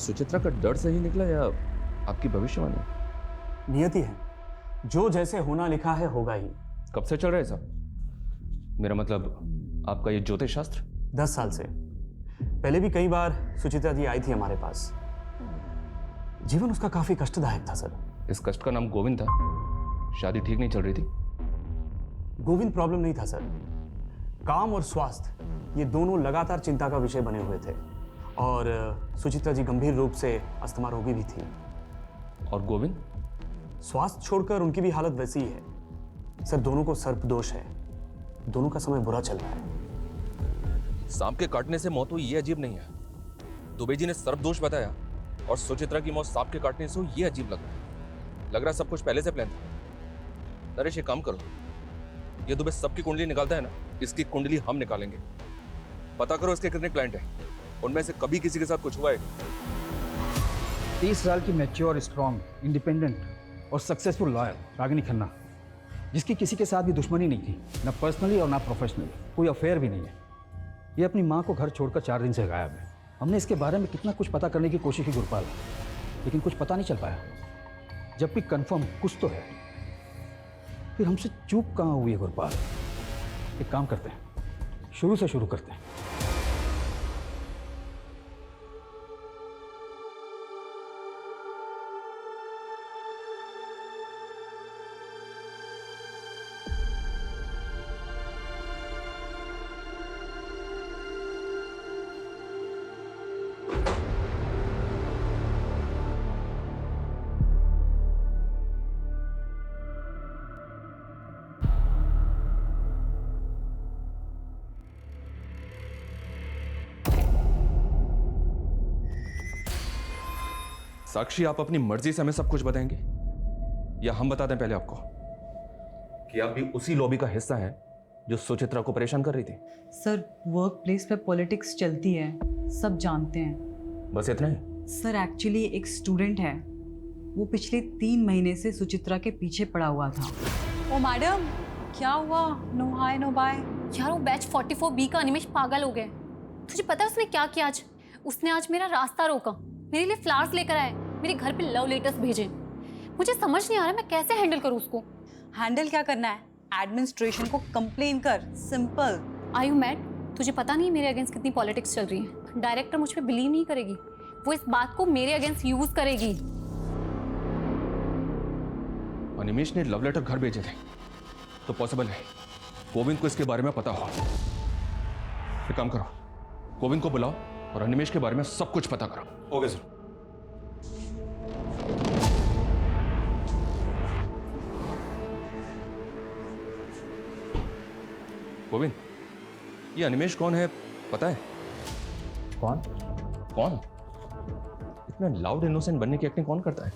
सुचित्रा का डर सही निकला या आपकी भविष्यवाणी? नियति है, जो जैसे होना लिखा है होगा ही। कब से चल रहा है सब? मेरा मतलब आपका ये ज्योतिष शास्त्र? 10 साल से। पहले भी कई बार सुचित्रा जी आई थी हमारे पास। जीवन उसका काफी कष्टदायक था सर। इस कष्ट का नाम गोविंद था। शादी ठीक नहीं चल रही थी। गोविंद प्रॉब्लम नहीं था सर, काम और स्वास्थ्य ये दोनों लगातार चिंता का विषय बने हुए थे। और सुचित्रा जी गंभीर रूप से अस्थमा रोगी भी थी। और गोविंद? स्वास्थ्य छोड़कर उनकी भी हालत वैसी ही है सर। दोनों को सर्पदोष है, दोनों का समय बुरा चल रहा है। सांप के काटने से मौत हुई ये अजीब नहीं है। दुबे जी ने सर्पदोष बताया और सुचित्रा की मौत सांप के काटने से हुई ये अजीब लग रहा सब कुछ पहले से प्लान था। नरेश, ये काम करो, ये दुबे सबकी कुंडली निकालता है ना, इसकी कुंडली हम निकालेंगे। पता करो इसके कितने क्लाइंट हैं, उनमें से कभी किसी के साथ कुछ हुआ है? 30 साल की मैच्योर, स्ट्रॉन्ग, इंडिपेंडेंट और सक्सेसफुल लॉयर रागिनी खन्ना, जिसकी किसी के साथ भी दुश्मनी नहीं थी, ना पर्सनली और ना प्रोफेशनली, कोई अफेयर भी नहीं है। ये अपनी माँ को घर छोड़कर 4 दिन से गायब है। हमने इसके बारे में कितना कुछ पता करने की कोशिश की गुरपाल, लेकिन कुछ पता नहीं चल पाया। जब भी कंफर्म कुछ तो है, फिर हमसे चूक कहाँ हुई है गुरपाल? एक काम करते हैं, शुरू से शुरू करते हैं। साक्षी, आप अपनी मर्जी से हमें सब कुछ बताएंगे या हम बता दें पहले आपको कि आप भी उसी लॉबी का हिस्सा हैं जो सुचित्रा को परेशान कर रही थी? सर, वर्क प्लेस पे पॉलिटिक्स चलती है, सब जानते हैं। बस इतना ही? सर, एक्चुअली एक स्टूडेंट है, वो पिछले 3 महीने से सुचित्रा के पीछे पड़ा हुआ था। ओ मैडम, क्या हुआ? No hi no bye. यार वो बैच 44B का अनिमेश पागल हो गया। तुझे पता है उसने क्या किया आज? उसने आज मेरा रास्ता रोका, मेरे लिए फ्लावर्स लेकर आए, मेरे घर पे लव लेटर्स भेजे। मुझे समझ नहीं आ रहा मैं कैसे हैंडल करूँ उसको। हैंडल क्या करना है? एडमिनिस्ट्रेशन को कंप्लेन कर, सिंपल। Are you mad? तुझे पता नहीं मेरे अगेंस्ट कितनी पॉलिटिक्स चल रही है। डायरेक्टर मुझ पे बिलीव नहीं करेगी, वो इस बात को मेरे अगेंस्ट यूज करेगी। अनिमेश ने लव लेटर घर भेजे थे, तो पॉसिबल है गोविंद को इसके बारे में पता हो। एक काम करो, गोविंद को बुलाओ और अनिमेश के बारे में सब कुछ पता करो। Okay sir. गोविंद, ये अनिमेश कौन है पता है? कौन? कौन? इतना लाउड इनोसेंट बनने की एक्टिंग कौन करता है?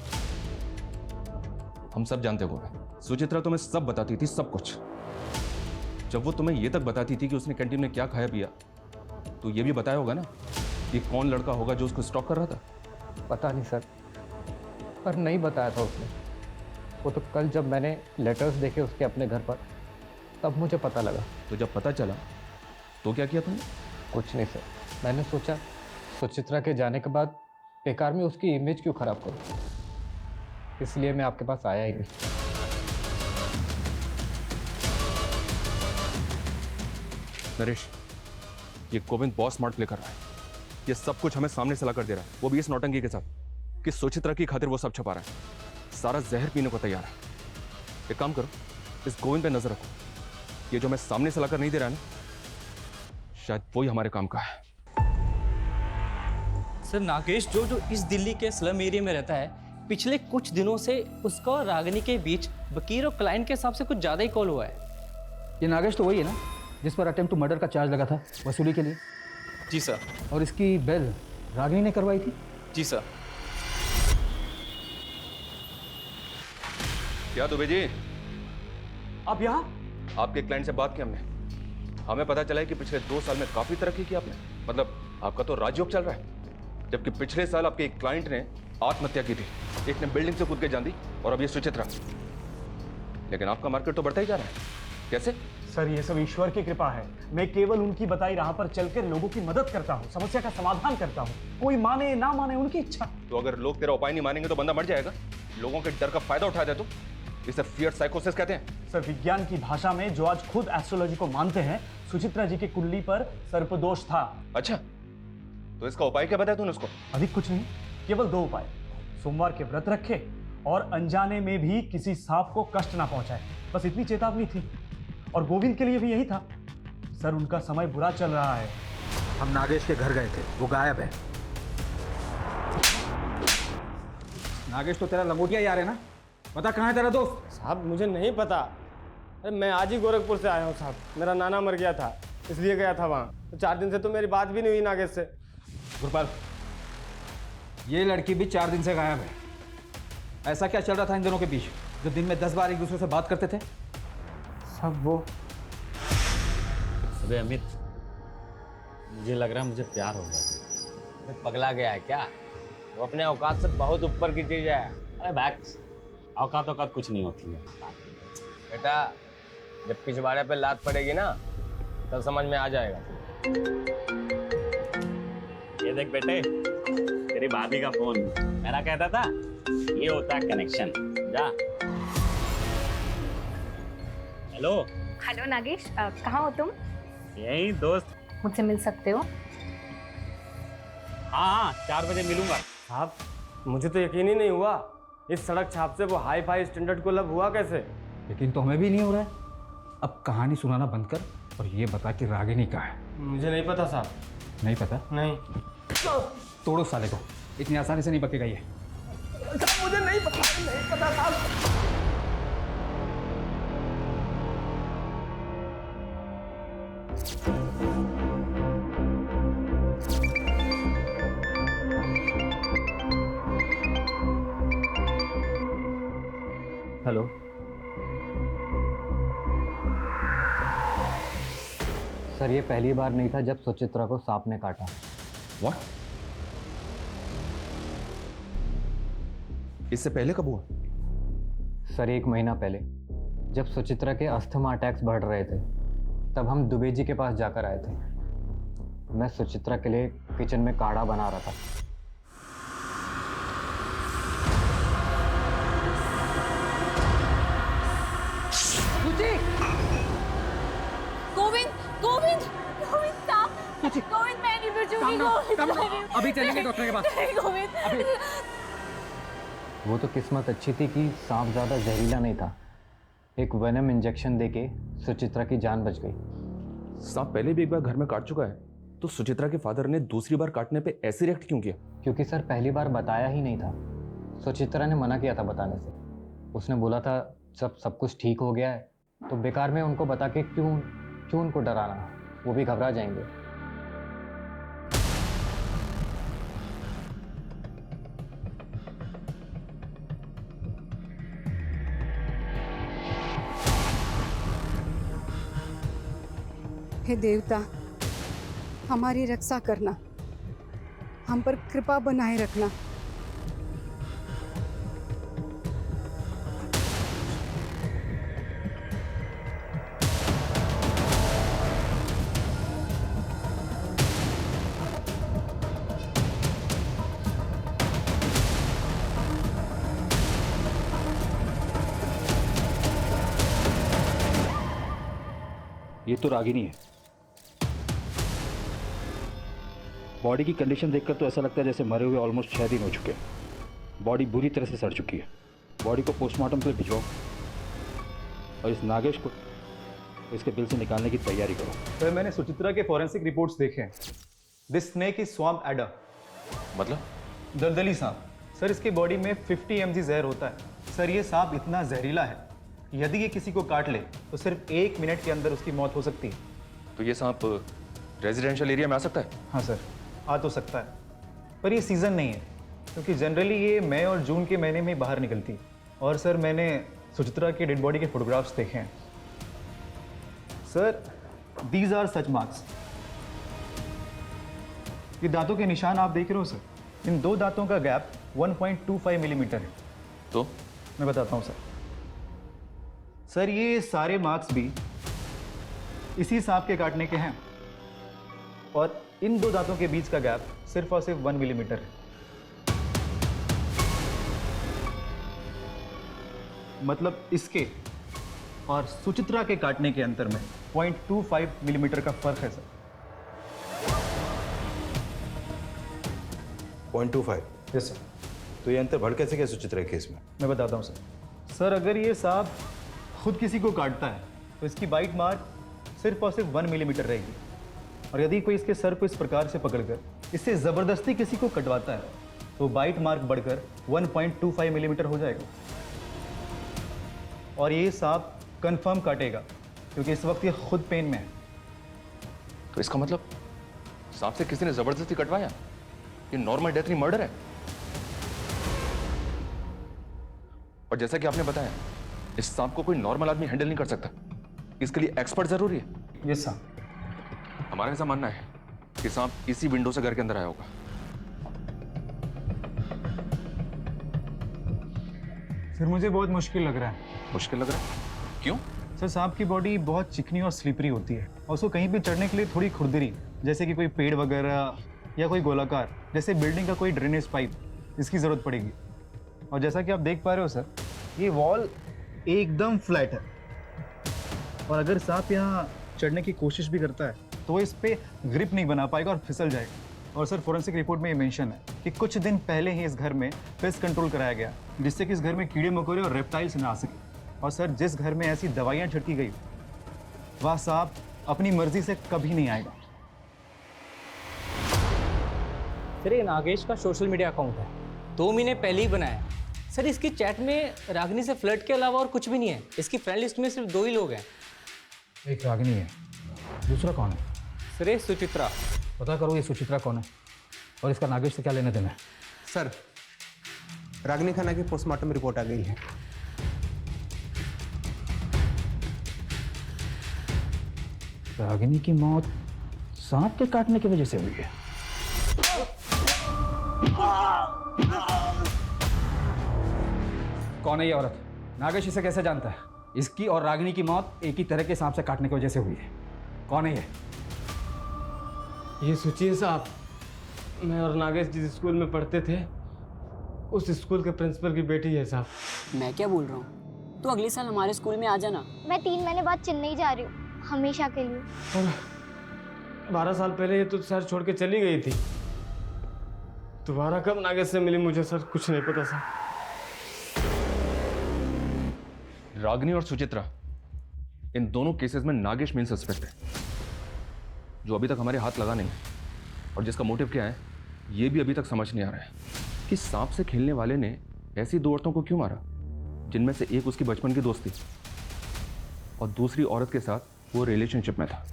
हम सब जानते हो गोविंद, सुचित्रा तुम्हें सब बताती थी, सब कुछ। जब वो तुम्हें ये तक बताती थी कि उसने कैंटीन में क्या खाया पिया, तो ये भी बताया होगा ना कि कौन लड़का होगा जो उसको स्टॉक कर रहा था? पता नहीं सर, पर नहीं बताया था उसने। वो तो कल जब मैंने लेटर्स देखे उसके अपने घर पर, तब मुझे पता लगा। तो जब पता चला तो क्या किया तुमने? कुछ नहीं सर, मैंने सोचा सुचित्रा के जाने के बाद बेकार में उसकी इमेज क्यों खराब करूं, इसलिए मैं आपके पास आया ही नहीं। नरेश, ये गोविंद बहुत स्मार्ट प्ले कर रहा है। ये सब कुछ हमें सामने से ला कर दे रहा है, वो भी इस नौटंकी के साथ कि सुचित्रा की खातिर वो सब छुपा रहा है, सारा जहर पीने को तैयार है। एक काम करो, इस गोविंद पे नजर रखो। ये जो मैं सामने से लाकर नहीं दे रहा ना, शायद वही हमारे काम का है। सर, नागेश जो इस दिल्ली के स्लम एरिया में रहता है, पिछले कुछ दिनों से उसका और रागिनी के बीच वकील और क्लाइंट के हिसाब से कुछ ज़्यादा ही कॉल हुआ है। ये नागेश तो वही है ना जिस पर अटेम्प्ट टू मर्डर का चार्ज लगा था वसूली के लिए? जी सर। और इसकी बेल रागिनी ने करवाई थी? जी सर। क्या दुबे जी, आप यहाँ? आपके क्लाइंट से बात की हमने, हमें पता चला है कि पिछले 2 साल में काफी तरक्की की आपने। मतलब आपका तो राजयोग चल रहा है, जबकि पिछले साल आपके एक क्लाइंट ने आत्महत्या की थी, एक ने बिल्डिंग से कूद के जान दी, और अब ये सुचित्रा। लेकिन आपका मार्केट तो बढ़ता ही जा रहा है, कैसे? सर ये सब ईश्वर की कृपा है। मैं केवल उनकी बताई राह पर चलकर लोगों की मदद करता हूँ, समस्या का समाधान करता हूँ। कोई माने ना माने उनकी इच्छा। तो अगर लोग तेरा उपाय नहीं मानेंगे तो बंदा मर जाएगा। लोगों के डर का फायदा उठा दे तो इसे फियर साइकोसिस कहते हैं। सर विज्ञान की भाषा में जो आज खुद एस्ट्रोलॉजी को मानते हैं, सुचित्रा जी की कुंडली पर सर्पदोष था। अच्छा, तो इसका उपाय क्या बताया तूने उसको? अधिक कुछ नहीं, केवल 2 उपाय। सोमवार के व्रत रखे और अनजाने में भी किसी सांप को कष्ट ना पहुंचाए, बस इतनी चेतावनी थी। और गोविंद के लिए भी यही था। सर उनका समय बुरा चल रहा है। हम नागेश के घर गए थे, वो गायब है। नागेश तो तेरा लंगोटिया यार है ना? बता कहाँ है तेरा दोस्त? साहब मुझे नहीं पता। अरे मैं आज ही गोरखपुर से आया हूँ साहब। मेरा नाना मर गया था, इसलिए गया था वहाँ। तो 4 दिन से तो मेरी बात भी नहीं हुई नागेश से। गुरपाल, ये लड़की भी 4 दिन से गायब है। ऐसा क्या चल रहा था इन दोनों के बीच जो दिन में 10 बार एक दूसरे से बात करते थे? साहब वो अबे अमित, मुझे लग रहा है मुझे प्यार हो गया। अबे पगला गया है क्या? वो अपने औकात से बहुत ऊपर की चीज है। अरे बैक्स, औकात कुछ नहीं होती है बेटा। जब पिछवाड़े पे लात पड़ेगी ना तब समझ में आ जाएगा। ये देख बेटे, तेरी भाभी का फोन। मेरा कहता था ये होता है कनेक्शन। जा। हेलो। हेलो नागेश, कहाँ हो तुम? यही दोस्त। मुझसे मिल सकते हो? हाँ 4 बजे मिलूंगा। साहब मुझे तो यकीन ही नहीं हुआ, इस सड़क छाप से वो हाई फाई स्टैंडर्ड को लब हुआ कैसे? यकीन तो हमें भी नहीं हो रहा है। अब कहानी सुनाना बंद कर और ये बता कि रागिनी कहाँ है। मुझे नहीं पता साहब। नहीं पता? नहीं। तोड़ो साले को, इतनी आसानी से नहीं बकेगा ये। मुझे नहीं पता साहब। हेलो। सर ये पहली बार नहीं था जब सुचित्रा को सांप ने काटा। What? इससे पहले कब हुआ? सर 1 महीना पहले जब सुचित्रा के अस्थमा अटैक्स बढ़ रहे थे तब हम दुबे जी के पास जाकर आए थे। मैं सुचित्रा के लिए किचन में काढ़ा बना रहा था। गोविंद गोविंद गोविंद साहब, गोविंद मैं नहीं बचूंगी। गोविंद अभी चलेंगे डॉक्टर के पास। गोविंद। वो तो किस्मत अच्छी थी कि सांप ज़्यादा जहरीला नहीं था। एक वेनम इंजेक्शन देके सुचित्रा की जान बच गई। सांप पहले भी एक बार घर में काट चुका है, तो सुचित्रा के फादर ने दूसरी बार काटने पे ऐसे रिएक्ट क्यों किया? क्योंकि सर पहली बार बताया ही नहीं था। सुचित्रा ने मना किया था बताने से। उसने बोला था जब सब कुछ ठीक हो गया है तो बेकार में उनको बता के क्यों उनको डराना, वो भी घबरा जाएंगे। हे देवता, हमारी रक्षा करना, हम पर कृपा बनाए रखना। ये तो रागिनी है। बॉडी की कंडीशन देखकर तो ऐसा लगता है जैसे मरे हुए ऑलमोस्ट 6 दिन हो चुके हैं। बॉडी बुरी तरह से सड़ चुकी है। बॉडी को पोस्टमार्टम के लिए भिजवाओ और इस नागेश को इसके बिल से निकालने की तैयारी करो। सर मैंने सुचित्रा के फॉरेंसिक रिपोर्ट्स देखे हैं। This snake is swamp adder. मतलब? दलदली सांप। सर इसके बॉडी में 50 mg जहर होता है। सर ये सांप इतना जहरीला है, यदि ये किसी को काट ले तो सिर्फ 1 मिनट के अंदर उसकी मौत हो सकती है। तो ये सांप रेजिडेंशियल एरिया में आ सकता है? हाँ सर, आ तो सकता है, पर ये सीज़न नहीं है क्योंकि जनरली ये मई और जून के महीने में बाहर निकलती है। और सर मैंने सुचित्रा की डेड बॉडी के फोटोग्राफ्स देखे हैं। Sir these are such marks. ये दांतों के निशान आप देख रहे हो सर, इन 2 दांतों का गैप 1.25 मिलीमीटर है। तो मैं बताता हूँ सर। सर ये सारे मार्क्स भी इसी सांप के काटने के हैं और इन दो दांतों के बीच का गैप सिर्फ और सिर्फ 1 मिलीमीटर है। मतलब इसके और सुचित्रा के काटने के अंतर में 0.25 मिलीमीटर का फर्क है सर। 0.25। Yes sir. तो ये अंतर बढ़ कैसे गया सुचित्रा के केस में? मैं बताता हूँ सर। सर अगर ये सांप खुद किसी को काटता है तो इसकी बाइट मार्क सिर्फ और सिर्फ 1 मिलीमीटर रहेगी, और यदि कोई इसके सर को इस प्रकार से पकड़कर इससे ज़बरदस्ती किसी को कटवाता है तो बाइट मार्क बढ़कर 1.25 मिलीमीटर हो जाएगा। और ये सांप कंफर्म काटेगा क्योंकि इस वक्त ये खुद पेन में है। तो इसका मतलब सांप से किसी ने जबरदस्ती कटवाया? ये नॉर्मल डेथ नहीं, मर्डर है। और जैसा कि आपने बताया, इस सांप को कोई नॉर्मल आदमी हैंडल नहीं कर सकता, इसके लिए एक्सपर्ट जरूरी है। Yes sir. हमारा ऐसा मानना है कि सांप इसी विंडो से घर के अंदर आया होगा। फिर मुझे बहुत मुश्किल लग रहा है। मुश्किल लग रहा है? क्यों? सर सांप की बॉडी बहुत चिकनी और स्लिपरी होती है और उसको कहीं भी चढ़ने के लिए थोड़ी खुरदरी, जैसे कि कोई पेड़ वगैरह या कोई गोलाकार जैसे बिल्डिंग का कोई ड्रेनेज पाइप, इसकी ज़रूरत पड़ेगी। और जैसा कि आप देख पा रहे हो सर, ये वॉल एकदम फ्लैट है और अगर सांप यहाँ चढ़ने की कोशिश भी करता है तो इस पे ग्रिप नहीं बना पाएगा और फिसल जाएगा। और सर फोरेंसिक रिपोर्ट में ये मेंशन है कि कुछ दिन पहले ही इस घर में पेस्ट कंट्रोल कराया गया जिससे कि इस घर में कीड़े मकोड़े और रेप्टाइल्स ना आ सके। और सर जिस घर में ऐसी दवाइयाँ छिड़की गई वह सांप अपनी मर्जी से कभी नहीं आएगा। सर ये नागेश का सोशल मीडिया अकाउंट है, 2 महीने पहले ही बनाया। सर इसकी चैट में रागिनी से फ्लर्ट के अलावा और कुछ भी नहीं है। इसकी फ्रेंड लिस्ट में सिर्फ 2 ही लोग हैं। एक रागिनी है, दूसरा कौन है? सर ये सुचित्रा। पता करो ये सुचित्रा कौन है और इसका नागेश से क्या लेना देना है। सर रागिनी खन्ना की पोस्टमार्टम रिपोर्ट आ गई है। रागिनी की मौत सांप के काटने की वजह से हुई है। कौन है ये औरत? नागेश इसे कैसे जानता है? इसकी और रागिनी की मौत एक ही तरह के सांप से काटने की वजह से हुई है। कौन है ये? ये सोचिए साहब, मैं और नागेश जिस स्कूल में पढ़ते थे उस स्कूल के प्रिंसिपल की बेटी है साहब। मैं क्या बोल रहा हूँ, तो अगले साल हमारे स्कूल में आ जाना। मैं 3 महीने बाद चेन्नई जा रही हूँ, हमेशा के लिए। और 12 साल पहले ये तो शहर छोड़ के चली गई थी। दोबारा कब नागेश से मिली मुझे सर कुछ नहीं पता सर। रागिनी और सुचित्रा, इन दोनों केसेस में नागेश मेन सस्पेक्ट है, जो अभी तक हमारे हाथ लगा नहीं है। और जिसका मोटिव क्या है ये भी अभी तक समझ नहीं आ रहा है कि सांप से खेलने वाले ने ऐसी 2 औरतों को क्यों मारा, जिनमें से एक उसकी बचपन की दोस्त थी और दूसरी औरत के साथ वो रिलेशनशिप में था।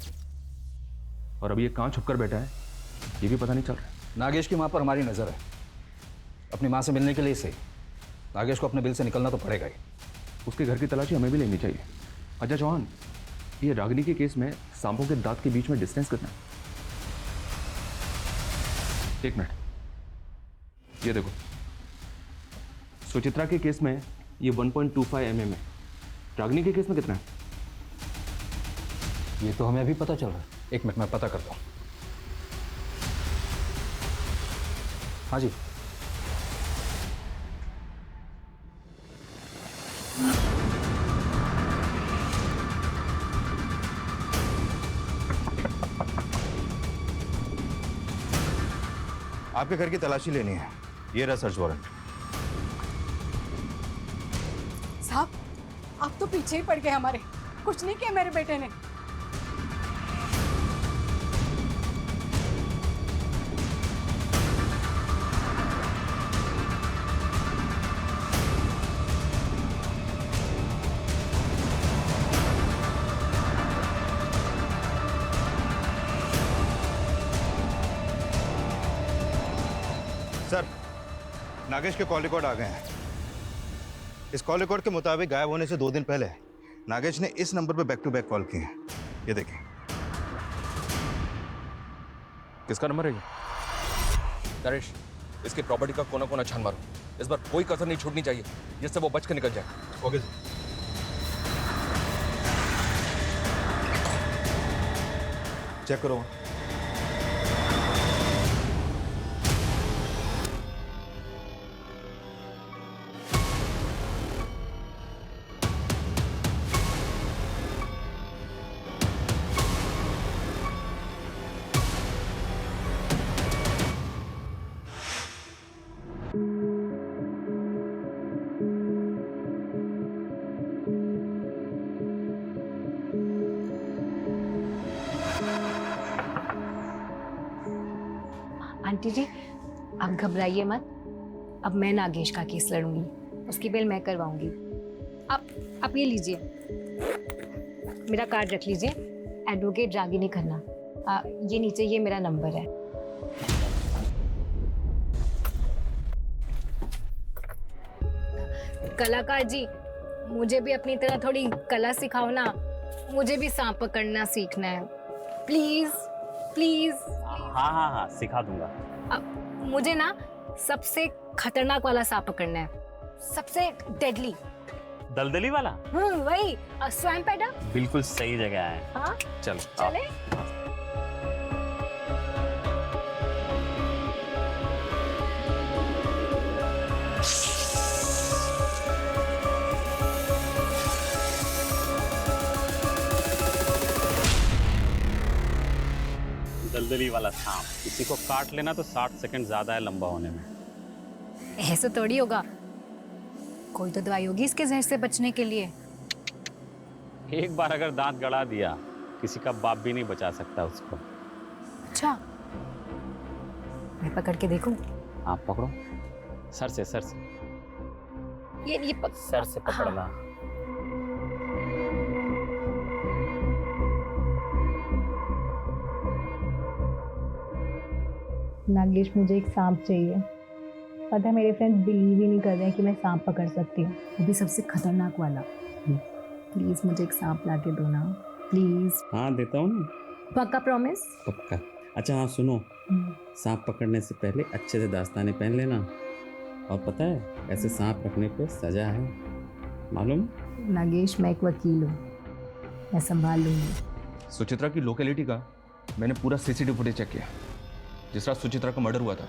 और अभी ये कहाँ छुपकर बैठा है ये भी पता नहीं चल रहा। नागेश की मां पर हमारी नजर है। अपनी मां से मिलने के लिए से नागेश को अपने बिल से निकलना तो पड़ेगा ही। उसके घर की तलाशी हमें भी लेनी चाहिए। अजय चौहान, ये रागिनी के केस में सांपों के दांत के बीच में डिस्टेंस कितना है? 1 मिनट, ये देखो, सुचित्रा के केस में ये 1.25 mm है। रागिनी के केस में कितना है? ये तो हमें अभी पता चल रहा है। 1 मिनट मैं पता करता हूँ। हाँ जी। आपके घर की तलाशी लेनी है, ये रहा सर्च वारंट। साहब आप तो पीछे ही पड़ गए हमारे, कुछ नहीं किया मेरे बेटे ने। सर नागेश के कॉल रिकॉर्ड आ गए हैं। इस कॉल रिकॉर्ड के मुताबिक गायब होने से 2 दिन पहले नागेश ने इस नंबर पर बैक टू बैक कॉल किए हैं। ये देखें। किसका नंबर है ये? नरेश, इसकी प्रॉपर्टी का कोना कोना छान मारो। इस बार कोई कसर नहीं छूटनी चाहिए जिससे वो बच के निकल जाए। Okay sir. चेक करो। आंटी जी, आप घबराइए मत। अब मैं नागेश का केस लड़ूंगी, उसकी बेल मैं करवाऊंगी। आप ये लीजिए, मेरा कार्ड रख लीजिए, एडवोकेट रागिनी खन्ना। ये नीचे ये मेरा नंबर है। कलाकार जी, मुझे भी अपनी तरह थोड़ी कला सिखाओ ना। मुझे भी सांप पकड़ना सीखना है, प्लीज प्लीज। हाँ हाँ हाँ, सिखा दूंगा। मुझे ना सबसे खतरनाक वाला सांप पकड़ना है, सबसे डेडली। दलदली वाला? वही, स्वयं पैडा। बिल्कुल सही जगह है। हाँ चलो चले। दलदली वाला सांप किसी को काट लेना तो 60 सेकंड ज्यादा है लंबा होने में। ऐसे थोड़ी होगा, कोई तो दवाई होगी इसके जहर से बचने के लिए। एक बार अगर दांत गड़ा दिया, किसी का बाप भी नहीं बचा सकता उसको। अच्छा, मैं पकड़ के देखूं? आप पकड़ो, सर से सर से। ये सर से पकड़ना। हाँ। नागेश, मुझे एक सांप चाहिए। पता है मेरे फ्रेंड्स बिलीव ही नहीं कर रहे हैं कि मैं सांप पकड़ सकती हूँ, वो भी सबसे खतरनाक वाला। प्लीज मुझे एक सांप ला के दो ना, प्लीज। हाँ देता हूँ ना। पक्का प्रॉमिस? पक्का। अच्छा हाँ सुनो, सांप पकड़ने से पहले अच्छे से दास्ताने पहन लेना। और पता है, ऐसे सांप रखने पे सजा है, मालूम? नागेश, मैं एक वकील हूँ, मैं संभाल लूंगी। सुचित्रा की लोकेलिटी का मैंने पूरा सीसीटीवी फुटेज चेक किया। जिस रात सुचित्रा का मर्डर हुआ था,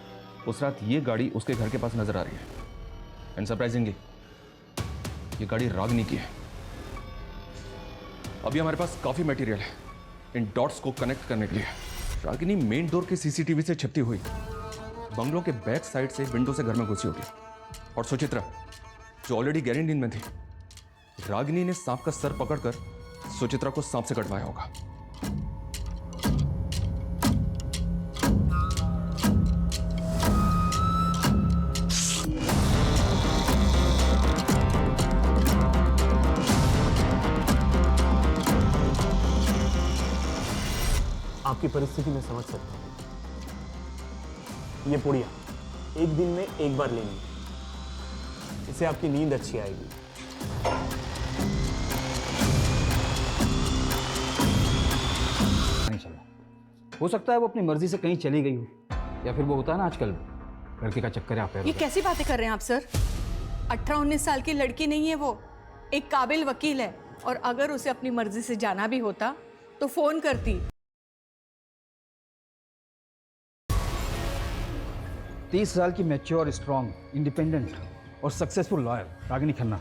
उस रात ये गाड़ी उसके घर के पास नजर आ रही है। एंड सरप्राइजिंगली ये गाड़ी रागिनी की है। अभी हमारे पास काफी मटेरियल है इन डॉट्स को कनेक्ट करने के लिए। रागिनी मेन डोर के सीसीटीवी से छिपती हुई बंगलों के बैक साइड से विंडो से घर में घुसी होगी। और सुचित्रा, जो ऑलरेडी गहरी नींद में थी, रागिनी ने सांप का सर पकड़कर सुचित्रा को सांप से कटवाया होगा। आपकी परिस्थिति में समझ सकता हूँ। ये पुड़िया एक दिन में एक बार लेनी, इससे आपकी नींद अच्छी आएगी। नहीं चला, हो सकता है वो अपनी मर्जी से कहीं चली गई हो, या फिर वो होता है ना आजकल लड़के का चक्कर है अफेयर। ये कैसी बातें कर रहे हैं आप सर? 18-19 साल की लड़की नहीं है वो, एक काबिल वकील है। और अगर उसे अपनी मर्जी से जाना भी होता तो फोन करती। 30 साल की मैच्योर, स्ट्रॉन्ग, इंडिपेंडेंट और सक्सेसफुल लॉयर रागिनी खन्ना,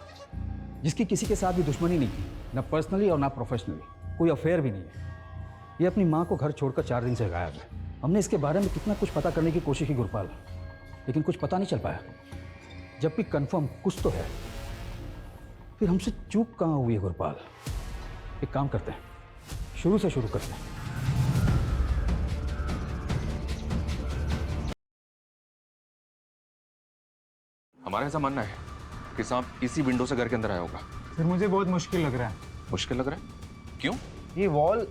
जिसकी किसी के साथ भी दुश्मनी नहीं थी, ना पर्सनली और ना प्रोफेशनली, कोई अफेयर भी नहीं है। ये अपनी माँ को घर छोड़कर 4 दिन से गायब है। हमने इसके बारे में कितना कुछ पता करने की कोशिश की गुरपाल, लेकिन कुछ पता नहीं चल पाया। जब भी कंफर्म कुछ तो है, फिर हमसे चूक कहाँ हुई है गुरपाल? एक काम करते हैं, शुरू से शुरू करते हैं। हमारा ऐसा मानना है कि सांप इसी विंडो से घर के अंदर आया होगा। फिर मुझे बहुत मुश्किल लग रहा है। मुश्किल लग रहा है? क्यों? ये वॉल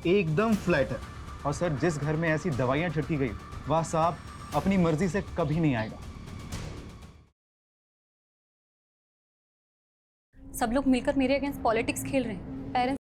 एकदम फ्लैट है, और सर जिस घर में ऐसी दवाइयाँ छिड़की गई, वह सांप अपनी मर्जी से कभी नहीं आएगा। सब लोग मिलकर मेरे अगेंस्ट पॉलिटिक्स खेल रहे हैं। पेरेंट्स